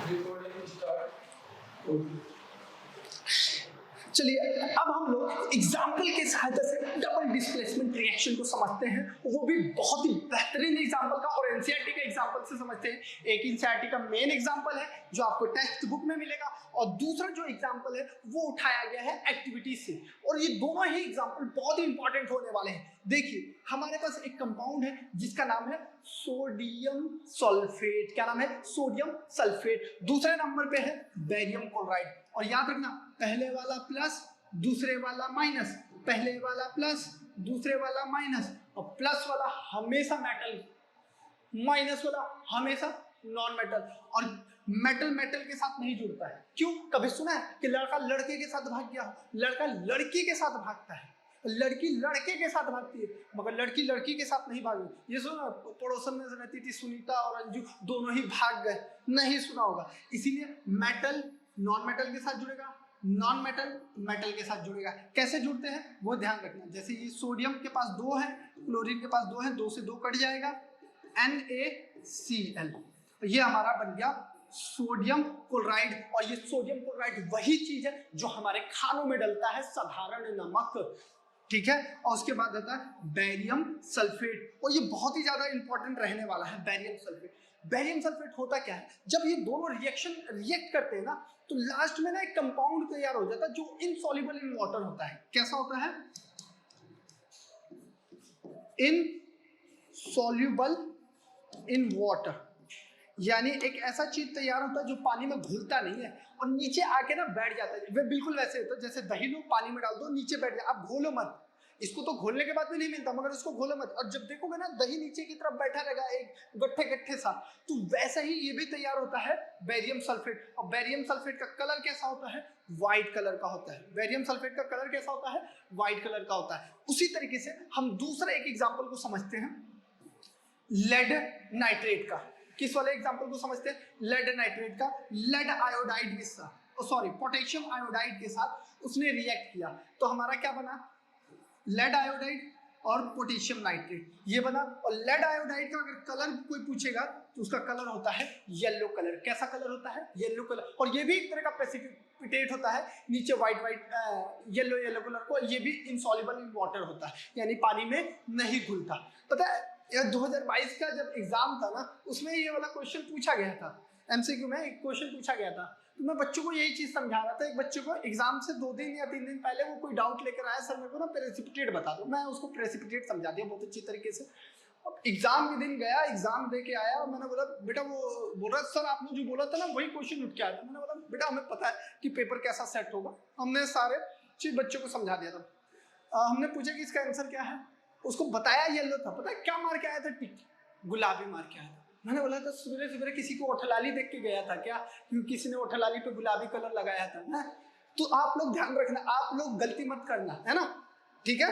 Recording start. चलिए अब हम लोग एग्जाम्पल के सहायता से डबल डिस्प्लेसमेंट रिएक्शन को समझते हैं, वो भी बहुत ही बेहतरीन एग्जाम्पल का और एनसीईआरटी का एग्जाम्पल से समझते हैं। एक एनसीईआरटी का मेन एग्जाम्पल है जो आपको टेक्स्ट बुक में मिलेगा और दूसरा जो एग्जाम्पल है वो उठाया गया है एक्टिविटी से, और ये दोनों ही एग्जाम्पल बहुत ही इंपॉर्टेंट होने वाले हैं। देखिए हमारे पास एक कंपाउंड है जिसका नाम है सोडियम सल्फेट। क्या नाम है? Sodium sulphate. दूसरे नंबर पे है बेरियम क्लोराइड, और याद रखना पहले वाला प्लस दूसरे वाला माइनस, पहले वाला प्लस दूसरे वाला माइनस, और प्लस वाला हमेशा मेटल, माइनस वाला हमेशा नॉन मेटल। और मेटल मेटल के साथ नहीं जुड़ता है। क्यों? कभी सुना है कि लड़का लड़के के साथ भाग गया? लड़का लड़की के साथ भागता है, लड़की लड़के के साथ भागती है, मगर लड़की लड़की के साथ नहीं भागी। ये सुना, पड़ोसन में रहती थी सुनीता और अंजू, दोनों ही भाग गए, नहीं सुना होगा। इसीलिए मेटल नॉन मेटल के साथ जुड़ेगा, नॉन मेटल मेटल के साथ जुड़ेगा। कैसे जुड़ते हैं वो ध्यान रखना। जैसे ये सोडियम के पास 2 है, क्लोरीन के पास 2 है, 2 से 2 कट जाएगा, NaCl, ये हमारा बन गया सोडियम क्लोराइड। और ये सोडियम क्लोराइड वही चीज है जो हमारे खानों में डलता है, साधारण नमक, ठीक है। और उसके बाद आता है बेरियम सल्फेट, और ये बहुत ही ज्यादा इंपॉर्टेंट रहने वाला है बेरियम सल्फेट। बेरियम सल्फेट होता क्या है? जब ये दोनों रिएक्ट करते हैं ना, तो लास्ट में ना एक कंपाउंड तैयार हो जाता है जो इनसॉल्युबल इन वाटर होता है। कैसा होता है? इनसॉल्युबल इन वाटर, यानी एक ऐसा चीज तैयार होता है जो पानी में घुलता नहीं है और नीचे आके ना बैठ जाता है। वे बिल्कुल वैसे होता है जैसे दही लो, पानी में डाल दो, नीचे बैठ जाए। आप घोलो मत, इसको तो घोलने के बाद भी नहीं मिलता, मगर इसको घोलो मत। और जब देखोगे ना दही नीचे की तरफ बैठा रहेगा एक गट्ठे गट्ठे सा, तो वैसा ही ये भी तैयार होता है बेरियम सल्फेट। और बेरियम सल्फेट का कलर कैसा होता है? व्हाइट कलर का होता है। बेरियम सल्फेट का कलर कैसा होता है? व्हाइट कलर का होता है। उसी तरीके से हम दूसरा एक एग्जाम्पल को समझते हैं, लेड नाइट्रेट का। किस वाले एग्जाम्पल को समझते हैं? लेड नाइट्रेट का। लेड आयोडाइड के साथ, सॉरी पोटेशियम आयोडाइड के साथ उसने रिएक्ट किया, तो हमारा क्या बना? लेड आयोडाइड और पोटेशियम नाइट्रेट, ये बना। और लेड आयोडाइड का अगर कलर कोई पूछेगा तो उसका कलर होता है येलो कलर। कैसा कलर होता है? Yellow colour. और ये भी एक तरह का प्रेसिपिटेट होता है, नीचे white white yellow yellow colour को। ये भी इनसॉल्युबल इन वाटर होता है, यानी पानी में नहीं घुलता। पता है 2022 का जब एग्जाम था ना, उसमें ये वाला क्वेश्चन पूछा गया था, एमसीक्यू में एक क्वेश्चन पूछा गया था। तो मैं बच्चों को यही चीज समझा रहा था। एक बच्चे को एग्जाम से 2 दिन या 3 दिन पहले वो कोई डाउट लेकर आया, सर मेरे को ना प्रेसिपिटेट बता दो। मैं उसको प्रेसिपिटेट समझा दिया बहुत अच्छी तरीके से। अब एग्जाम के दिन गया, एग्जाम दे के आया, मैंने बोला बेटा, वो बोल रहा सर आपने जो बोला था ना वही क्वेश्चन उठ के आया था। मैंने बोला बेटा हमें पता है कि पेपर कैसा सेट होगा, हमने सारे चीज बच्चों को समझा दिया था। हमने पूछा कि इसका आंसर क्या है, उसको बताया येलो था। पता है क्या मार के आया था? टिक, गुलाबी मार के आया था। मैंने बोला था सवेरे सवेरे किसी को ओठलाली देख के गया था क्या? क्योंकि किसी ने ओठलाली पे गुलाबी कलर लगाया था ना। तो आप लोग ध्यान रखना, आप लोग गलती मत करना, है ना? ठीक है।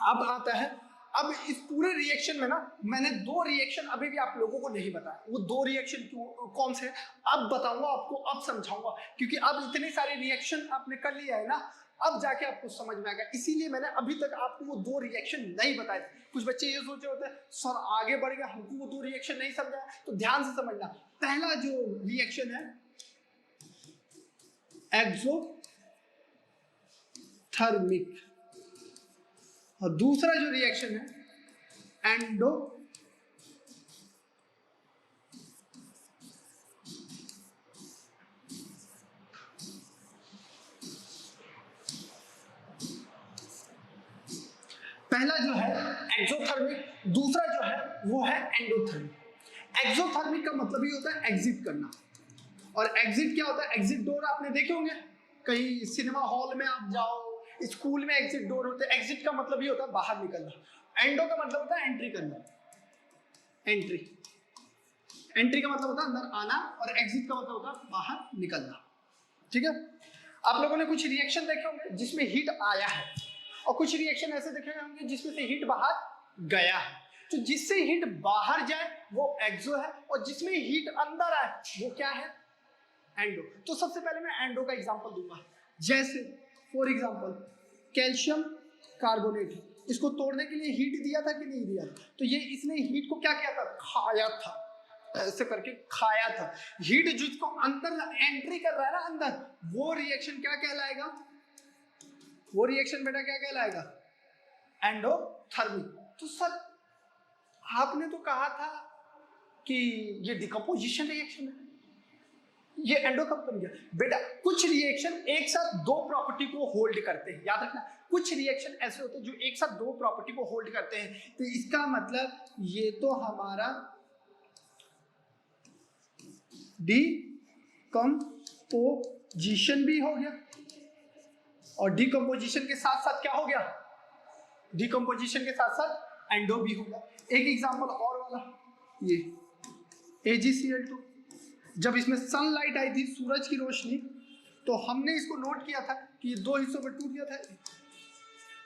अब आता है, अब इस पूरे रिएक्शन में ना मैंने 2 रिएक्शन अभी भी आप लोगों को नहीं बताया। वो 2 रिएक्शन कौन से? अब बताऊंगा आपको, अब समझाऊंगा, क्योंकि अब इतने सारे रिएक्शन आपने कर लिया है ना, अब जाके आपको समझ में आएगा। इसीलिए मैंने अभी तक आपको वो 2 रिएक्शन नहीं बताए थे। कुछ बच्चे ये सोचे होते हैं सर आगे बढ़ गया, हमको वो 2 रिएक्शन नहीं समझा। तो ध्यान से समझना। पहला जो रिएक्शन है एक्सोथर्मिक, और दूसरा जो रिएक्शन है एंडो। पहला जो है एक्सोथर्मिक, दूसरा जो है वो है एंडोथर्मिक। एक्सोथर्मिक का मतलब ही होता है एग्जिट करना, और एग्जिट क्या होता है? एग्जिट डोर आपने देखे होंगे कहीं सिनेमा हॉल में आप जाओ, स्कूल में एग्जिट डोर होते हैं। एग्जिट का मतलब ही होता है बाहर निकलना। एंडो का मतलब होता है एंट्री करना, एंट्री। एंट्री का मतलब होता है अंदर आना, और एग्जिट का मतलब होता है बाहर निकलना। ठीक है। आप लोगों ने कुछ रिएक्शन देखे होंगे जिसमें हीट आया है, और कुछ रिएक्शन ऐसे देखे होंगे जिसमें से हीट बाहर गया है। तो जिससे हीट बाहर जाए वो एक्सो है, और जिसमें हीट अंदर आए वो क्या है? एंडो। तो सबसे पहले मैं एंडो का एग्जांपल दूंगा। जैसे फॉर एग्जांपल कैल्शियम कार्बोनेट, इसको तोड़ने के लिए हीट दिया था कि नहीं दिया था? तो ये इसने हीट को क्या किया था? खाया था। ऐसे करके खाया था। हीट जिसको अंदर एंट्री कर रहा है ना अंदर, वो रिएक्शन क्या कहलाएगा? वो रिएक्शन बेटा क्या कहलाएगा? एंडोथर्मिक। तो सर आपने तो कहा था कि ये डिकम्पोजिशन रिएक्शन है, ये एंडो कब बन गया? बेटा कुछ रिएक्शन एक साथ दो प्रॉपर्टी को होल्ड करते हैं, याद रखना। कुछ रिएक्शन ऐसे होते हैं जो एक साथ दो प्रॉपर्टी को होल्ड करते हैं। तो इसका मतलब ये तो हमारा डिकम्पोजिशन भी हो गया, और डिकम्पोजिशन के साथ साथ क्या हो गया? डिकम्पोजिशन के साथ साथ एंडो भी होगा। एक एग्जांपल और वाला, ये AgCl2, जब इसमें सनलाइट आई थी, सूरज की रोशनी, तो हमने इसको नोट किया था कि दो हिस्सों में टूट गया था।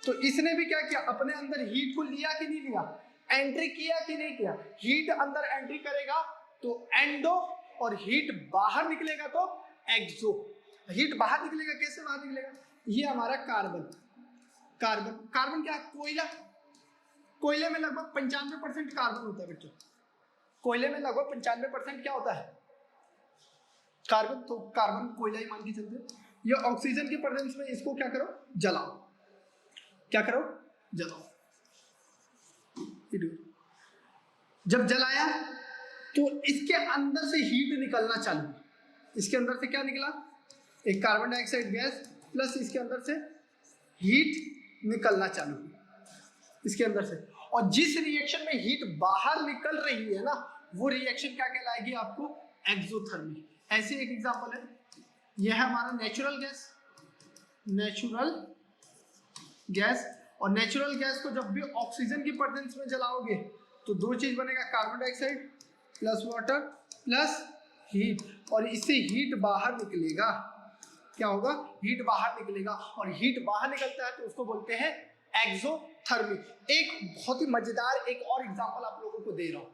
तो इसने भी क्या किया? अपने अंदर हीट को लिया कि नहीं लिया? एंट्री किया कि नहीं किया? हीट अंदर एंट्री करेगा तो एंडो, और हीट बाहर निकलेगा तो एक्सो। हीट बाहर निकलेगा, कैसे बाहर निकलेगा? ये हमारा कार्बन। कार्बन क्या है? कोयला। कोयले में लगभग 95% कार्बन होता है बच्चों। कोयले में लगभग 95% क्या होता है? कार्बन। तो कार्बन कोयला ही मान के चलते। ये ऑक्सीजन की प्रेजेंस में इसको क्या करो? जलाओ। क्या करो? जलाओ। जब जलाया तो इसके अंदर से हीट निकलना चालू। इसके अंदर से क्या निकला? एक कार्बन डाइऑक्साइड गैस प्लस इसके अंदर से हीट निकलना चालू इसके अंदर से। और जिस रिएक्शन में हीट बाहर निकल रही है ना, वो रिएक्शन क्या कहलाएगी आपको? एक्सोथर्मी। ऐसे एक एग्जांपल है, यह है हमारा नेचुरल गैस। नेचुरल गैस, और नेचुरल गैस को जब भी ऑक्सीजन की प्रेजेंस में जलाओगे तो दो चीज बनेगा, carbon dioxide plus water plus heat, और इससे हीट बाहर निकलेगा। क्या होगा? हीट बाहर निकलेगा, और हीट बाहर निकलता है तो उसको बोलते हैं एक्सोथर्मिक। एक बहुत ही मजेदार एक और एग्जांपल आप लोगों को दे रहा हूं।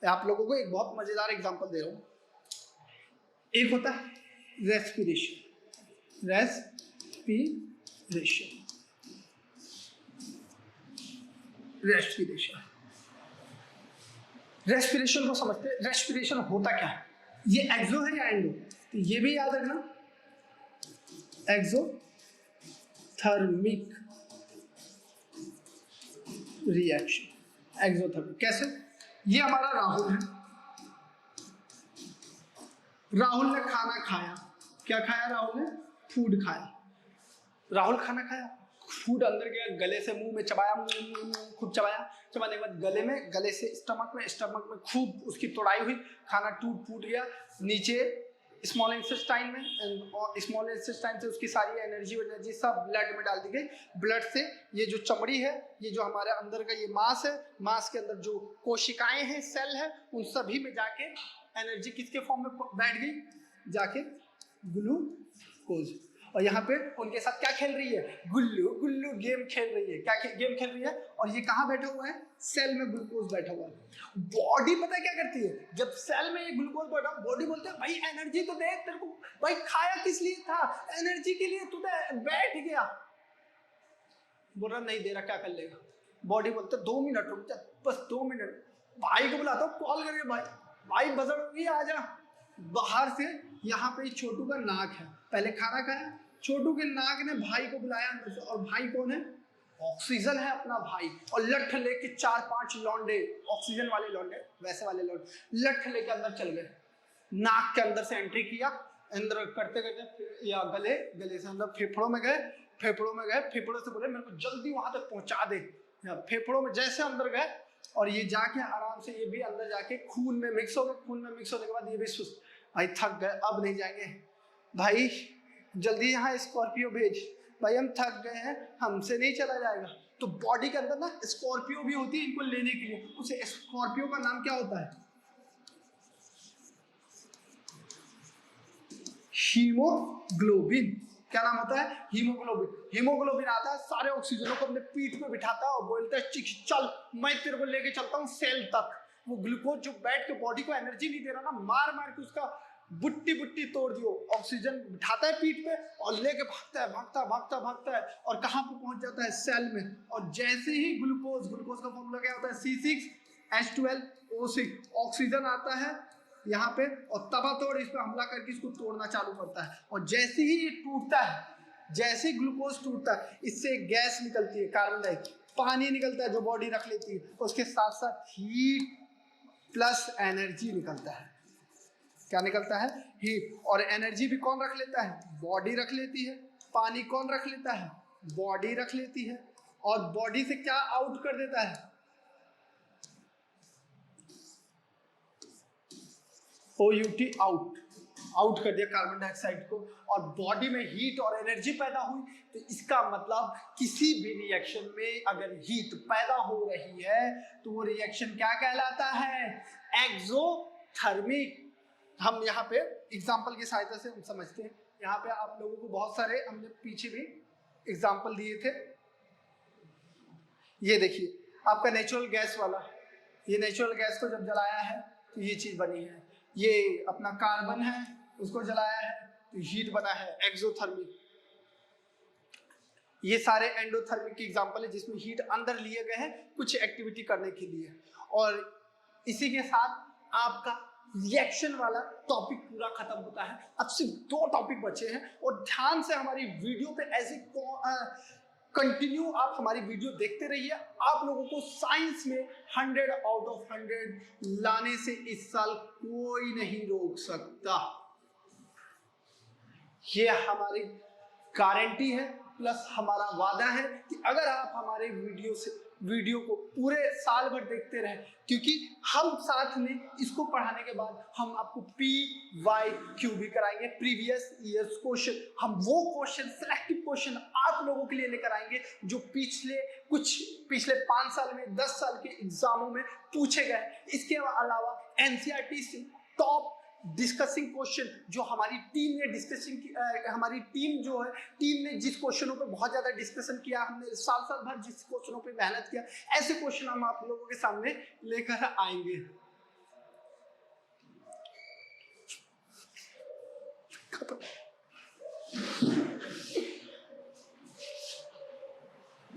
आप लोगों को एक बहुत मजेदार एग्जांपल दे रहा हूं। एक होता है रेस्पिरेशन। रेस्पिरेशन को समझते हैं। रेस्पिरेशन होता क्या है? ये एक्सो है या एंडो? तो ये भी याद रखना, एक्सोथर्मिक रिएक्शन। एक्सोथर्मिक कैसे? ये हमारा राहुल है। राहुल ने खाना खाया। क्या खाया राहुल ने? फूड खाया। राहुल खाना खाया, फूड अंदर गया, गले से मुंह में चबाया, खूब चबाया। चबाने के बाद गले से स्टमक में खूब उसकी तोड़ाई हुई, खाना फूट गया नीचे स्मॉल इंटेस्टाइन में, और स्मॉल इंटेस्टाइन से उसकी सारी एनर्जी सब ब्लड में डाल दी गई। ब्लड से ये जो चमड़ी है, ये जो हमारे अंदर का ये मांस है, मांस के अंदर जो कोशिकाएं हैं, सेल है, उन सभी में जाके एनर्जी किसके फॉर्म में बैठ गई? जाके ग्लूकोज। और यहाँ पे उनके साथ क्या खेल रही है? गुल्लू गुल्लू गेम खेल रही है। क्या गेम खेल रही है? और ये कहाँ बैठा हुआ है? सेल में ग्लूकोज बैठा हुआ है। बॉडी पता है क्या करती है? जब सेल में ये ग्लूकोज बैठा, बॉडी बोलते है भाई एनर्जी तो दे तेरे को, भाई खाया किस लिए था? एनर्जी के लिए। तू बैठ गया, बोल रहा नहीं दे रहा, क्या कर लेगा? बॉडी बोलते 2 मिनट रुक जा, बस 2 मिनट। भाई को बुलाता हूँ कॉल करके, भाई बजट होगी, आ जा। बाहर से यहाँ पे छोटू का नाक है, पहले खाना खाया, छोटू के नाक ने भाई को बुलाया अंदर से। और भाई कौन है? ऑक्सीजन है अपना भाई। और लठ लेके 4-5 लौंडे, ऑक्सीजन वाले लौंडे, वैसे वाले लौंडे, लठ लेके अंदर चल गए। नाक के अंदर से एंट्री किया, अंदर करते करते या गले से अंदर फेफड़ों में गए, फेफड़ों से बोले मेरे को जल्दी वहां तक पहुंचा दे। फेफड़ों में जैसे अंदर गए, और ये जाके आराम से ये भी अंदर जाके खून में मिक्स हो गए। खून में मिक्स होने के बाद ये भी सुस्त, भाई थक गए, अब नहीं जाएंगे, भाई जल्दी यहाँ स्कॉर्पियो भेज, भाई हम थक गए हैं, हमसे नहीं चला जाएगा। तो बॉडी के अंदर ना स्कॉर्पियो भी होती है इनको लेने के लिए। उसे स्कॉर्पियो का नाम क्या होता है? हीमोग्लोबिन। क्या नाम होता है? हीमोग्लोबिन। हीमोग्लोबिन आता है, सारे ऑक्सीजनों को अपने पीठ पे बिठाता है और बोलता है चल मैं तेरे को लेके चलता हूँ सेल तक। वो ग्लूकोज जो बैठ के बॉडी को एनर्जी नहीं दे रहा ना, मार मार के उसका बुट्टी तोड़ दियो। ऑक्सीजन बिठाता है पीठ पे और लेके भागता है और कहाँ पे पहुंच जाता है? सेल में। और जैसे ही ग्लूकोज का फॉर्मूला क्या होता है? C6H12 ऑक्सीजन आता है यहाँ पे और तबातोड़ इस पे हमला करके इसको तोड़ना चालू करता है, और जैसे ही ये टूटता है, जैसे ग्लूकोज टूटता है, इससे गैस निकलती है कार्बन डाइऑक्साइड, पानी निकलता है जो बॉडी रख लेती है, उसके साथ साथ हीट प्लस एनर्जी निकलता है। क्या निकलता है? हीट। और एनर्जी भी कौन रख लेता है? बॉडी रख लेती है। पानी कौन रख लेता है? बॉडी रख लेती है। और बॉडी से क्या आउट कर देता है? OUT आउट कर दिया कार्बन डाइऑक्साइड को, और बॉडी में हीट और एनर्जी पैदा हुई। तो इसका मतलब किसी भी रिएक्शन में अगर हीट पैदा हो रही है तो वो रिएक्शन क्या कहलाता है? एक्सोथर्मिक। हम यहाँ पे एग्जाम्पल की सहायता से हम समझते हैं। यहाँ पे आप लोगों को बहुत सारे हमने पीछे भी एग्जाम्पल दिए थे। ये देखिए आपका नेचुरल गैस वाला, ये नेचुरल गैस को जब जलाया है तो ये चीज बनी है। ये अपना कार्बन है, उसको जलाया है तो हीट बना है, एक्सोथर्मिक। ये सारे एंडोथर्मिक के एग्जांपल है जिसमें हीट अंदर लिए गए हैं कुछ एक्टिविटी करने के लिए। और इसी के साथ आपका रिएक्शन वाला टॉपिक पूरा खत्म होता है। अब सिर्फ 2 टॉपिक बचे हैं, और ध्यान से हमारी वीडियो पे ऐसे कंटिन्यू आप हमारी वीडियो देखते रहिए। आप लोगों को साइंस में 100 आउट ऑफ 100 लाने से इस साल कोई नहीं रोक सकता। ये हमारी गारंटी है प्लस हमारा वादा है कि अगर आप हमारे वीडियो को पूरे साल भर देखते रहे, क्योंकि हम साथ में इसको पढ़ाने के बाद हम आपको PYQ भी कराएंगे, प्रीवियस ईयर्स क्वेश्चन। हम वो क्वेश्चन, सिलेक्टिव क्वेश्चन आप लोगों के लिए लेकर आएंगे जो पिछले 5 साल में, 10 साल के एग्जामों में पूछे गए। इसके अलावा NCERT से टॉप डिस्कसिंग क्वेश्चन जो हमारी टीम ने हमारी टीम ने जिस क्वेश्चनों पे बहुत ज्यादा डिस्कशन किया, हमने साल भर जिस क्वेश्चनों पे मेहनत किया, ऐसे क्वेश्चन हम आप लोगों के सामने लेकर आएंगे।